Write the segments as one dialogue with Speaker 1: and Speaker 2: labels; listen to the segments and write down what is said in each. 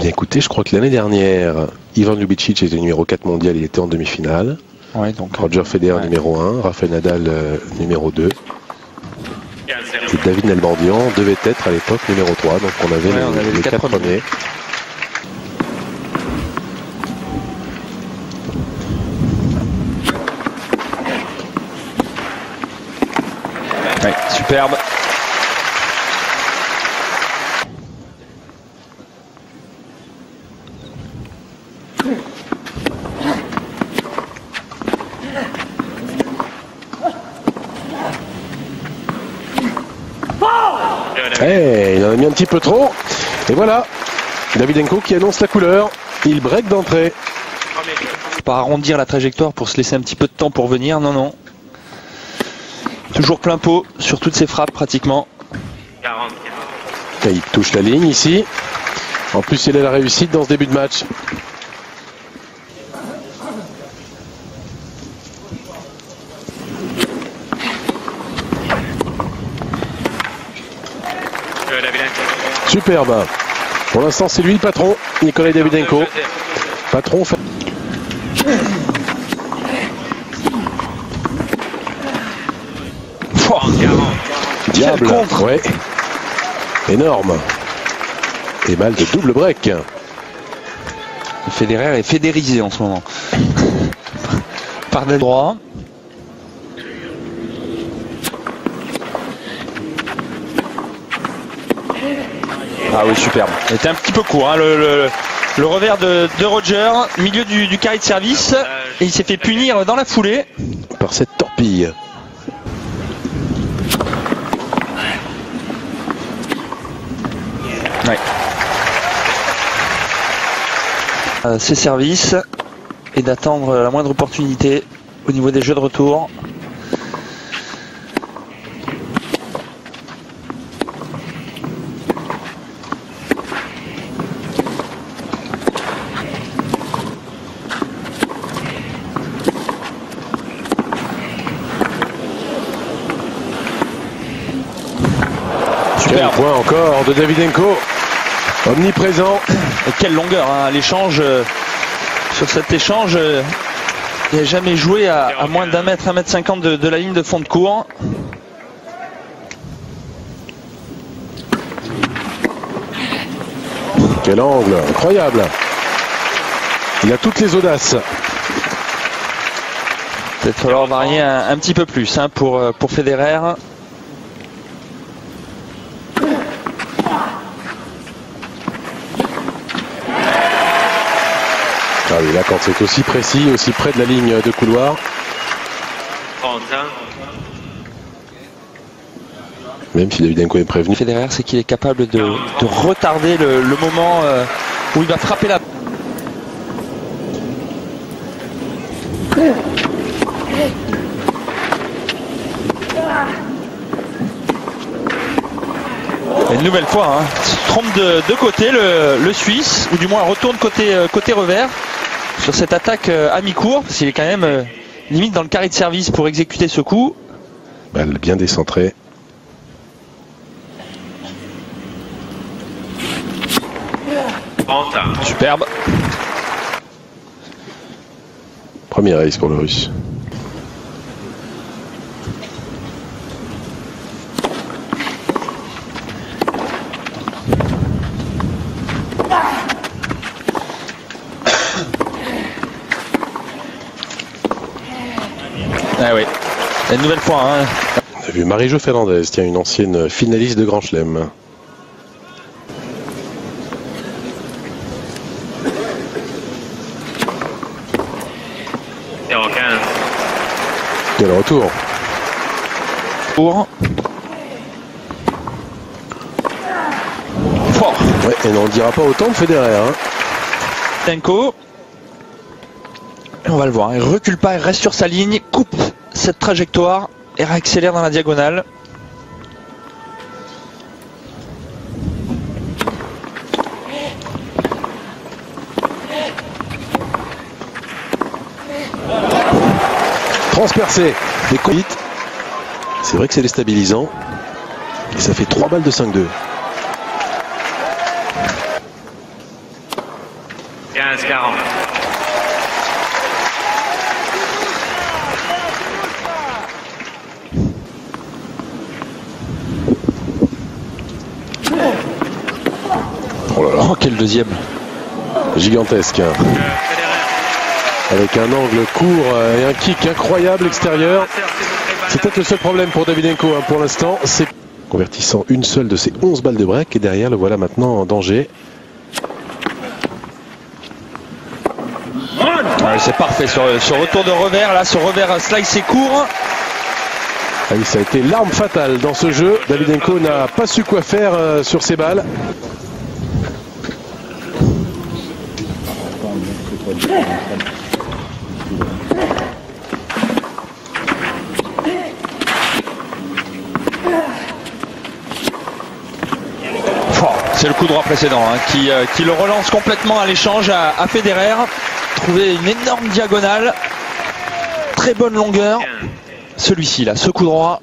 Speaker 1: bien écoutez, je crois que l'année dernière, Ivan Ljubicic était numéro 4 mondial, il était en demi-finale.
Speaker 2: Ouais, donc,
Speaker 1: Roger Federer numéro 1, Rafael Nadal numéro 2. Et David Nalbandian devait être à l'époque numéro 3, donc on avait les 4 premiers.
Speaker 2: Ouais, superbe.
Speaker 1: Hey, il en a mis un petit peu trop. Et voilà, Davydenko qui annonce la couleur. Il break d'entrée.
Speaker 2: Pas arrondir la trajectoire pour se laisser un petit peu de temps pour venir. Non, non. Toujours plein pot sur toutes ses frappes pratiquement.
Speaker 1: Et il touche la ligne ici. En plus, il a la réussite dans ce début de match. Superbe. Pour l'instant, c'est lui le patron, Nikolai Davydenko. Patron fait... Diable, ouais. Énorme. Et balle de double break.
Speaker 2: Federer est fédérisé en ce moment. Par le droit. Ah oui, superbe. Il était un petit peu court, hein, le revers de Roger, milieu du carré de service, et il s'est fait punir dans la foulée.
Speaker 1: Par cette torpille.
Speaker 2: Ouais. Ses services et d'attendre la moindre opportunité au niveau des jeux de retour.
Speaker 1: Quel point encore de Davydenko, omniprésent.
Speaker 2: Et quelle longueur, hein, l'échange, sur cet échange, il n'a jamais joué à moins d'un mètre, 1,50 m de la ligne de fond de cours.
Speaker 1: Quel angle, incroyable. Il a toutes les audaces.
Speaker 2: Peut-être falloir varier un petit peu plus, hein, pour Federer.
Speaker 1: Ah oui, là, quand c'est aussi précis, aussi près de la ligne de couloir. Même si Davydenko est prévenu.
Speaker 2: Federer, c'est qu'il est capable de retarder le moment où il va frapper la... Et une nouvelle fois, hein, se trompe de côté le Suisse, ou du moins retourne côté revers sur cette attaque à mi-court, parce qu'il est quand même limite dans le carré de service pour exécuter ce coup.
Speaker 1: Balle bien décentrée.
Speaker 2: Superbe.
Speaker 1: Premier race pour le Russe.
Speaker 2: Ah oui, une nouvelle fois. Hein.
Speaker 1: On a vu Marie-Jo Fernandez, tiens, une ancienne finaliste de Grand Chelem. Quel retour.
Speaker 2: Pour.
Speaker 1: Ouais, et on ne dira pas autant de Federer. Hein.
Speaker 2: Davydenko. On va le voir, il recule pas, il reste sur sa ligne, coupe cette trajectoire et réaccélère dans la diagonale.
Speaker 1: Transpercé, des coups vite. C'est vrai que c'est déstabilisant. Et ça fait 3 balles de 5-2.
Speaker 3: 15-40.
Speaker 1: Oh là là,
Speaker 2: Oh, quel deuxième.
Speaker 1: gigantesque. Avec un angle court et un kick incroyable extérieur. C'est peut-être le seul problème pour Davydenko pour l'instant. C'est convertissant une seule de ses 11 balles de break. Et derrière, le voilà maintenant en danger.
Speaker 2: Ouais, c'est parfait sur retour de revers. Là, ce revers slice est court.
Speaker 1: Ah oui, ça a été l'arme fatale dans ce jeu. Davydenko n'a pas su quoi faire sur ses balles.
Speaker 2: C'est le coup droit précédent qui le relance complètement à l'échange à Federer. Trouver une énorme diagonale. Très bonne longueur. Celui-ci là, ce coup droit.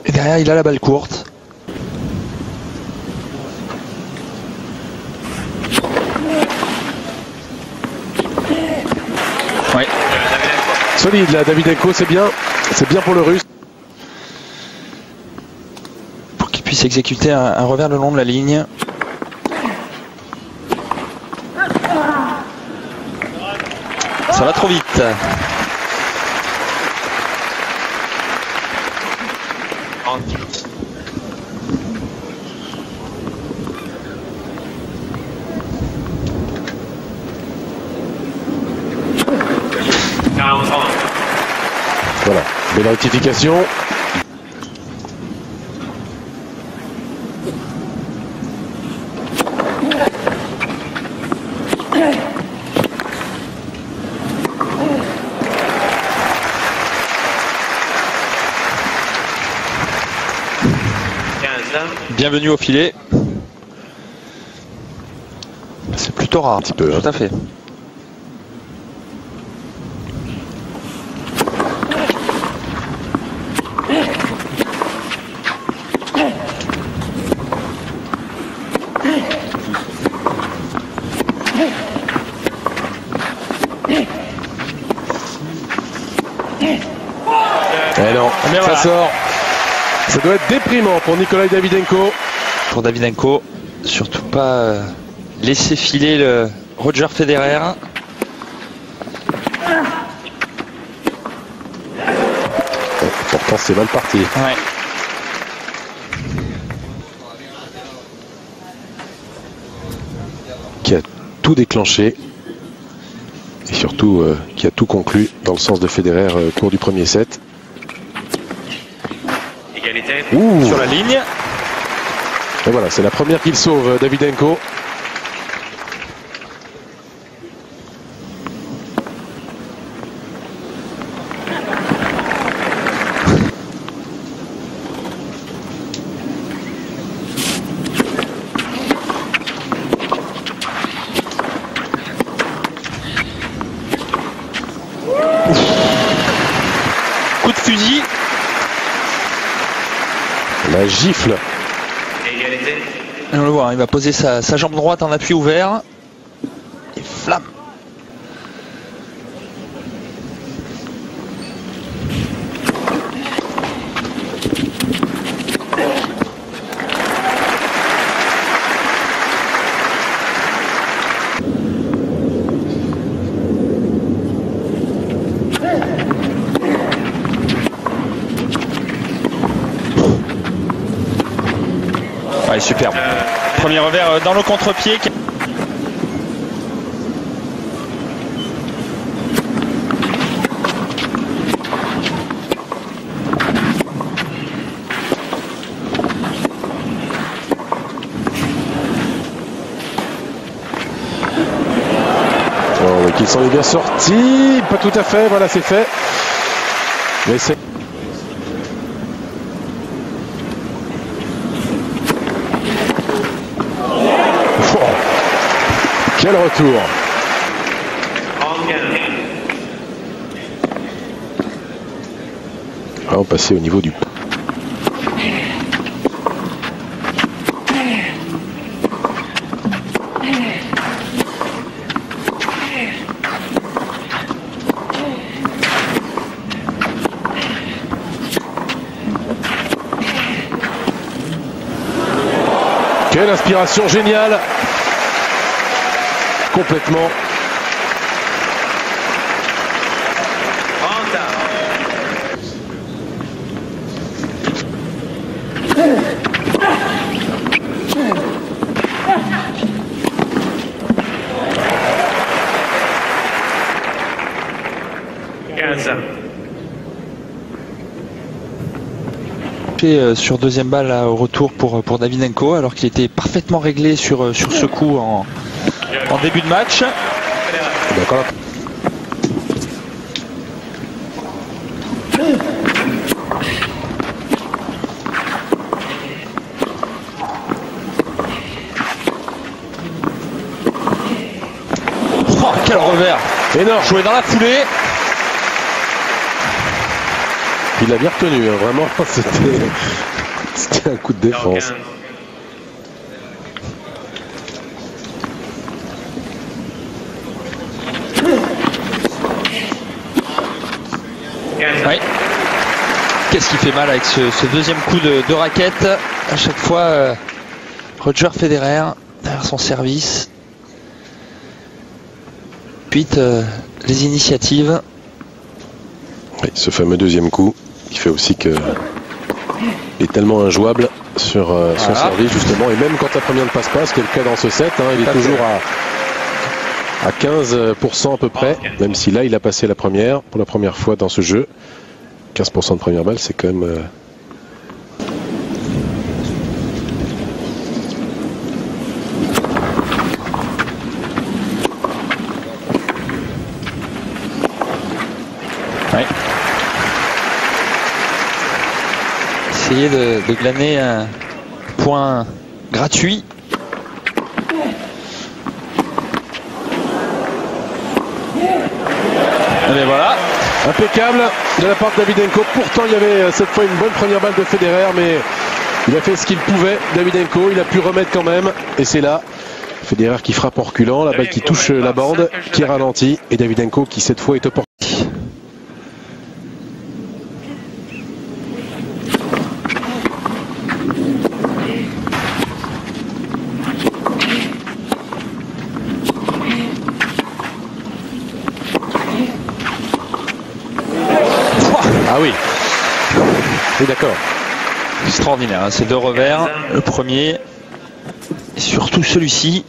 Speaker 2: Et derrière il a la balle courte. Ouais.
Speaker 1: Solide là, Davydenko, c'est bien. C'est bien pour le Russe.
Speaker 2: Pour qu'il puisse exécuter un revers le long de la ligne. Ça va trop vite.
Speaker 1: Voilà, belle rectification.
Speaker 2: Bienvenue au filet. C'est plutôt rare.
Speaker 1: Un petit peu.
Speaker 2: Tout à fait.
Speaker 1: Eh non,
Speaker 2: mais
Speaker 1: ça
Speaker 2: voilà.
Speaker 1: sort. Ça doit être déprimant pour Nikolai Davydenko.
Speaker 2: Pour Davydenko, surtout pas laisser filer le Roger Federer.
Speaker 1: Pourtant c'est mal parti.
Speaker 2: Ouais.
Speaker 1: Qui a tout déclenché. Et surtout qui a tout conclu dans le sens de Federer au cours du premier set.
Speaker 3: Égalité.
Speaker 1: Ouh.
Speaker 2: Sur la ligne.
Speaker 1: Et voilà, c'est la première qu'il sauve, Davydenko.
Speaker 2: Coup de fusil.
Speaker 1: La gifle.
Speaker 3: Égalité.
Speaker 2: Et on le voit, il va poser sa jambe droite en appui ouvert. Et flamme. Ouais, superbe. Premier revers dans le contre-pied.
Speaker 1: Oh, oui, qu'il s'en est bien sorti. Pas tout à fait, voilà, c'est fait. Mais c'est... Quel retour! Ah, on passait au niveau du... Quelle inspiration géniale! Complètement.
Speaker 2: Sur deuxième balle là, au retour pour Davydenko, alors qu'il était parfaitement réglé sur ce coup en début de match.
Speaker 1: D'accord.
Speaker 2: Oh, quel revers!
Speaker 1: Énorme.
Speaker 2: Joué dans la foulée.
Speaker 1: Il l'a bien retenu, hein. Vraiment, c'était un coup de défense.
Speaker 2: Oui. Qu'est-ce qui fait mal avec ce deuxième coup de raquette? À chaque fois, Roger Federer derrière son service. Puis les initiatives.
Speaker 1: Oui, ce fameux deuxième coup qui fait aussi que il est tellement injouable sur son service justement, et même quand la première ne passe pas, ce qui est le cas dans ce set, hein, il est toujours à 15% à peu près, même si là il a passé la première pour la première fois dans ce jeu. 15% de première balle, c'est quand même
Speaker 2: ouais. Essayer de glaner un point gratuit. Et voilà.
Speaker 1: impeccable de la part de Davydenko. Pourtant il y avait cette fois une bonne première balle de Federer, mais il a fait ce qu'il pouvait. Davydenko, il a pu remettre quand même, et c'est là Federer qui frappe en reculant, la balle qui touche la bande, qui ralentit, et Davydenko qui cette fois est opportun. Ah oui, oui d'accord.
Speaker 2: Extraordinaire, hein, ces deux revers. Le premier, et surtout celui-ci.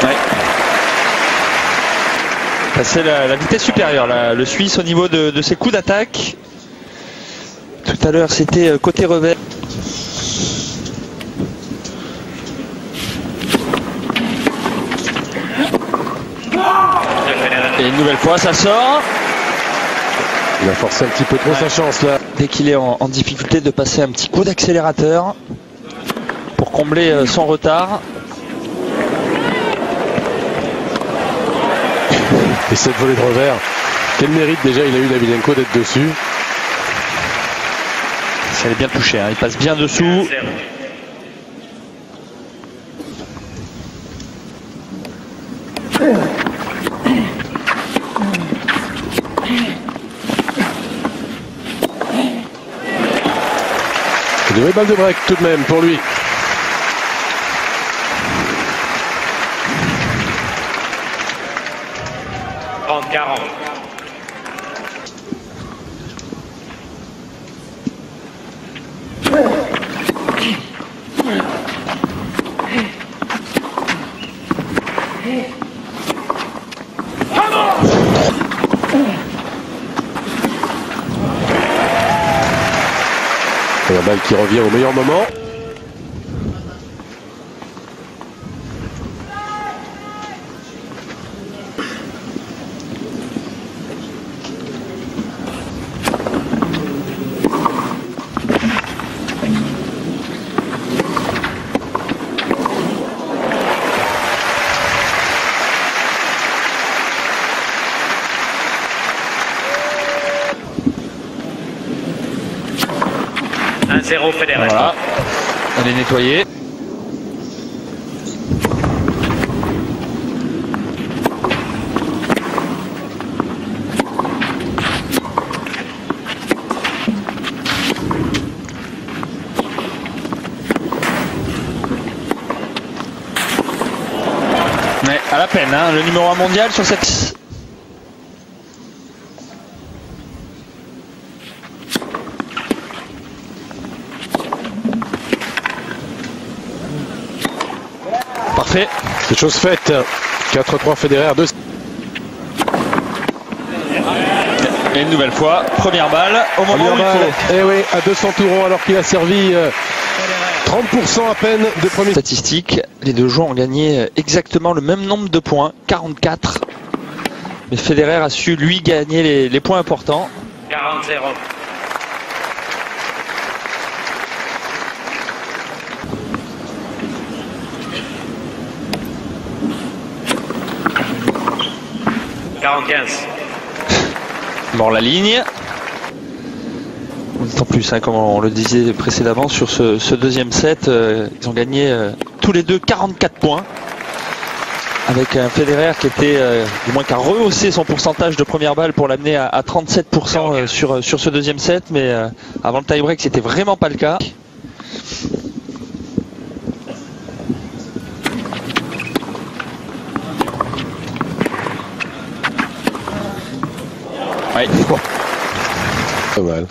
Speaker 2: Ouais. Passer la vitesse supérieure, le Suisse, au niveau de ses coups d'attaque. Tout à l'heure, c'était côté revers. Et une nouvelle fois, ça sort.
Speaker 1: Il a forcé un petit peu trop sa chance là.
Speaker 2: Dès qu'il est en difficulté, de passer un petit coup d'accélérateur pour combler son retard.
Speaker 1: Et cette volée de revers, quel mérite déjà il a eu Davydenko d'être dessus.
Speaker 2: Ça l'est bien touché, hein. Il passe bien dessous.
Speaker 1: Une nouvelle balle de break tout de même pour lui. La balle qui revient au meilleur moment.
Speaker 3: 1-0 Federer.
Speaker 2: Voilà. Elle est nettoyée. Mais à la peine, hein, le numéro 1 mondial sur cette... Parfait.
Speaker 1: C'est chose faite. 4-3 Federer, 2.
Speaker 2: Et une nouvelle fois, première balle au moment où il faut.
Speaker 1: Et oui, à 200 tours alors qu'il a servi 30% à peine de premier.
Speaker 2: Statistique, les deux joueurs ont gagné exactement le même nombre de points, 44. Mais Federer a su, lui, gagner les points importants.
Speaker 3: 40-0.
Speaker 2: Mort la ligne. En plus, hein, comme on le disait précédemment, sur ce deuxième set, ils ont gagné tous les deux 44 points. Avec un Federer qui était, du moins qui a rehaussé son pourcentage de première balle pour l'amener à 37% sur ce deuxième set. Mais avant le tie-break, c'était vraiment pas le cas. Ouais.
Speaker 1: Pas mal.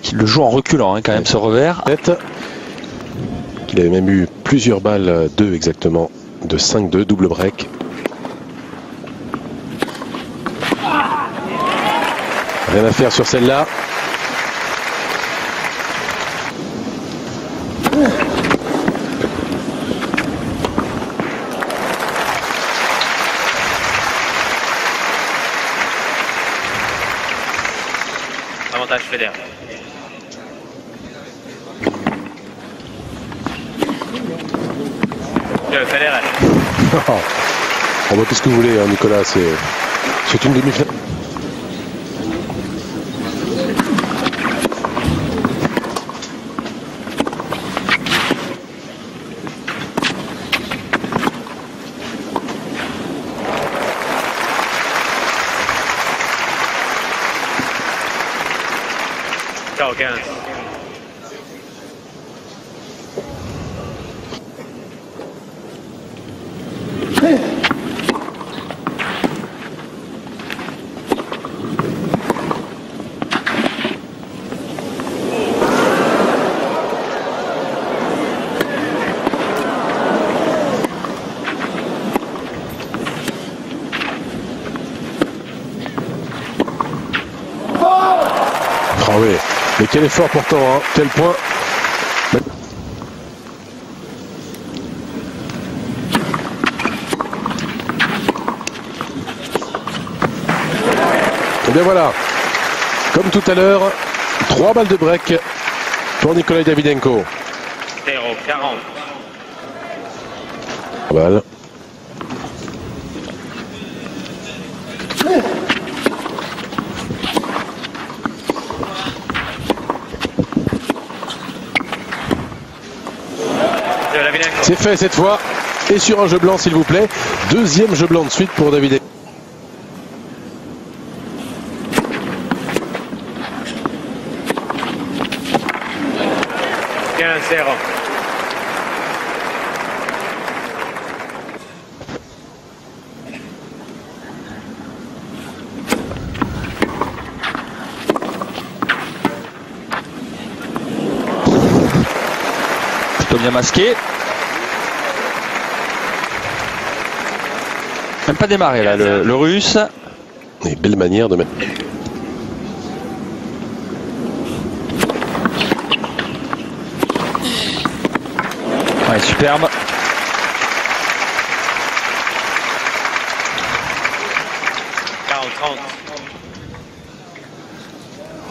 Speaker 2: Il le joue en reculant, hein, quand même, ce revers.
Speaker 1: Il avait même eu plusieurs balles, 2 exactement, de 5-2, double break. Rien à faire sur celle-là.
Speaker 3: Avantage Federer. Federer.
Speaker 1: On voit tout ce que vous voulez, hein, Nicolas. C'est une demi-finale.
Speaker 3: Ciao, 15.
Speaker 1: Ah oui, mais quel effort pourtant, hein. Quel point. Et bien voilà, comme tout à l'heure, 3 balles de break pour Nikolai Davydenko.
Speaker 3: 0-40.
Speaker 1: Balle. C'est fait cette fois, et sur un jeu blanc s'il vous plaît. Deuxième jeu blanc de suite pour Davydenko.
Speaker 2: Plutôt bien masqué. Même pas démarré là, le russe.
Speaker 1: Et belle manière de mettre.
Speaker 2: Ouais, superbe.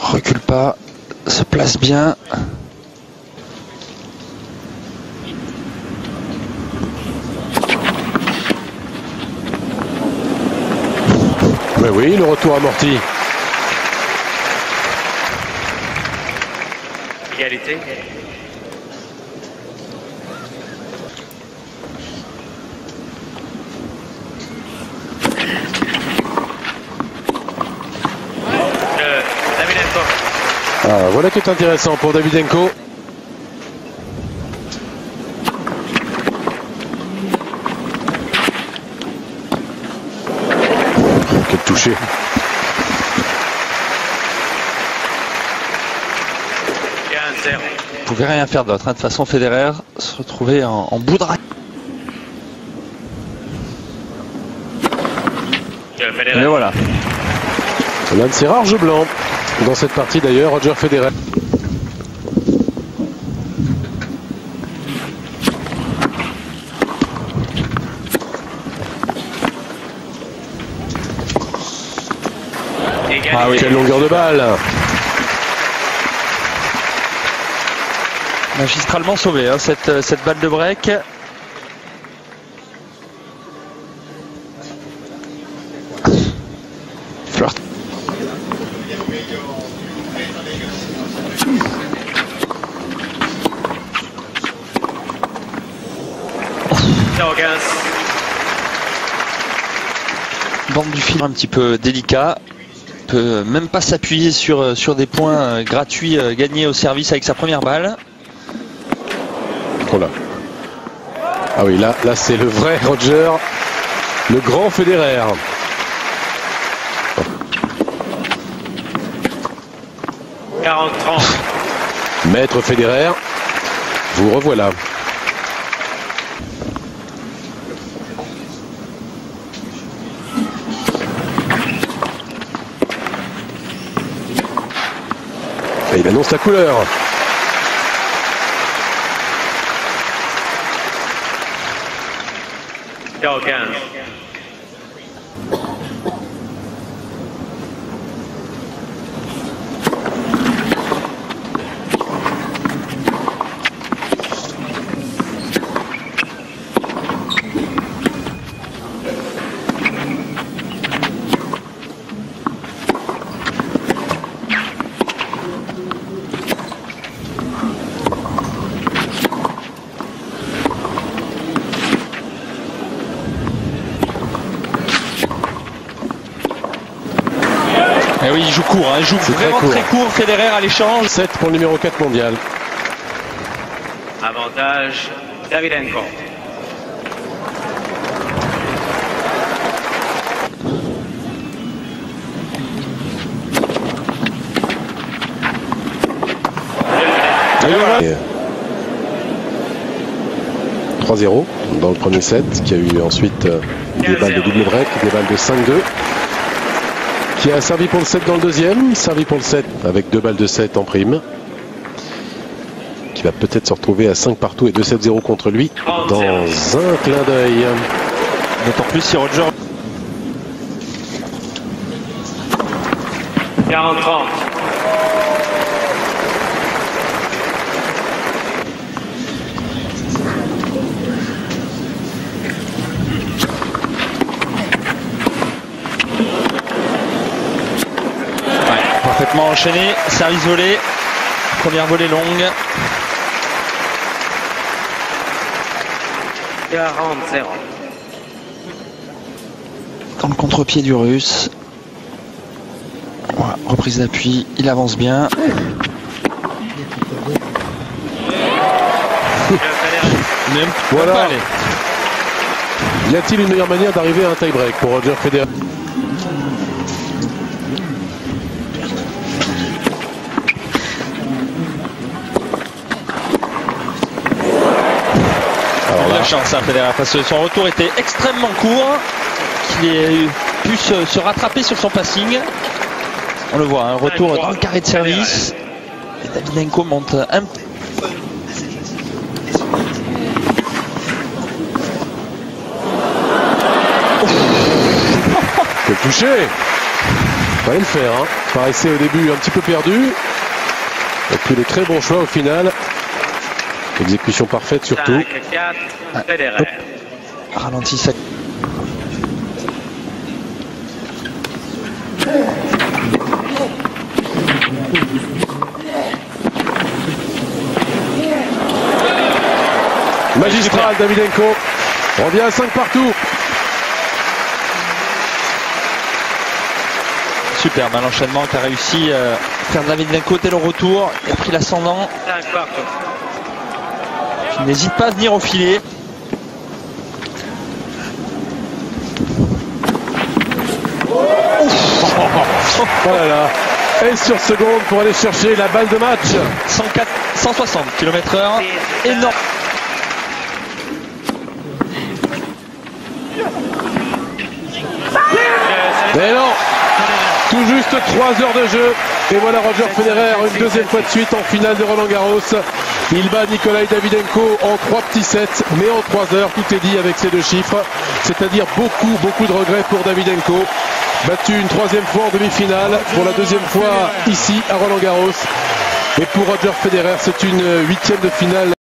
Speaker 2: Recule pas, se place bien.
Speaker 1: Mais oui, le retour amorti.
Speaker 3: Égalité. Davydenko.
Speaker 1: Ah, voilà qui est intéressant pour Davydenko. Quel touché.
Speaker 2: Vous pouvez rien faire d'autre. Hein. De toute façon, Federer se retrouvait en bout de raquette. Et voilà.
Speaker 1: L'un de ses rares jeux blancs dans cette partie d'ailleurs, Roger Federer.
Speaker 2: Ah oui.
Speaker 1: Quelle longueur de balle.
Speaker 2: Magistralement sauvé, hein, cette balle de break. Flirt. Bande du fil un petit peu délicat. Peut même pas s'appuyer sur des points gratuits gagnés au service avec sa première balle.
Speaker 1: Oh là. Ah oui, là c'est le vrai Roger, le grand Federer.
Speaker 3: Oh. 40-30.
Speaker 1: Maître Federer, vous revoilà. Et il annonce la couleur.
Speaker 3: Ciao 15.
Speaker 2: Et oui, il joue court, hein, il joue vraiment très court. Federer à l'échange.
Speaker 1: 7 pour le numéro 4 mondial.
Speaker 3: Avantage Davydenko.
Speaker 1: Et voilà. 3-0 dans le premier set, qui a eu ensuite des balles de double break, des balles de 5-2. Qui a servi pour le 7 dans le deuxième, servi pour le 7 avec 2 balles de 7 en prime. Qui va peut-être se retrouver à 5 partout et 2-7-0 contre lui dans un clin d'œil.
Speaker 2: D'autant plus si Roger.
Speaker 3: 40-30.
Speaker 2: Parfaitement enchaîné, service volé, première volée longue.
Speaker 3: 40-0.
Speaker 2: Dans le contre-pied du Russe. Voilà, reprise d'appui, il avance bien.
Speaker 1: Voilà. Y a-t-il une meilleure manière d'arriver à un tie-break pour Roger Federer?
Speaker 2: La chance à Federer parce que son retour était extrêmement court, qu'il ait pu se rattraper sur son passing. On le voit, un retour dans le carré de service. Et Davydenko monte un peu.
Speaker 1: Quel touché! Fallait le faire, hein. Paraissait au début un petit peu perdu. Et puis les très bons choix au final. Exécution parfaite surtout.
Speaker 3: 5-4, Federer.
Speaker 2: Ralenti sec.
Speaker 1: magistral. Davydenko revient à 5 partout.
Speaker 2: Super, l'enchaînement qu'a réussi faire Davydenko dès le retour. Il a pris l'ascendant.
Speaker 3: 5 partout.
Speaker 2: Il n'hésite pas à venir au filet.
Speaker 1: Oh là là. Et sur seconde pour aller chercher la balle de match.
Speaker 2: 160 km/h. Énorme.
Speaker 1: Mais non, tout juste 3 heures de jeu. Et voilà Roger Federer une deuxième fois de suite en finale de Roland-Garros. Il bat Nikolai Davydenko en 3 petits sets, mais en 3 heures. Tout est dit avec ces 2 chiffres. C'est-à-dire beaucoup de regrets pour Davydenko. Battu une 3e fois en demi-finale, pour la 2e fois ici à Roland-Garros. Et pour Roger Federer, c'est une 8e de finale.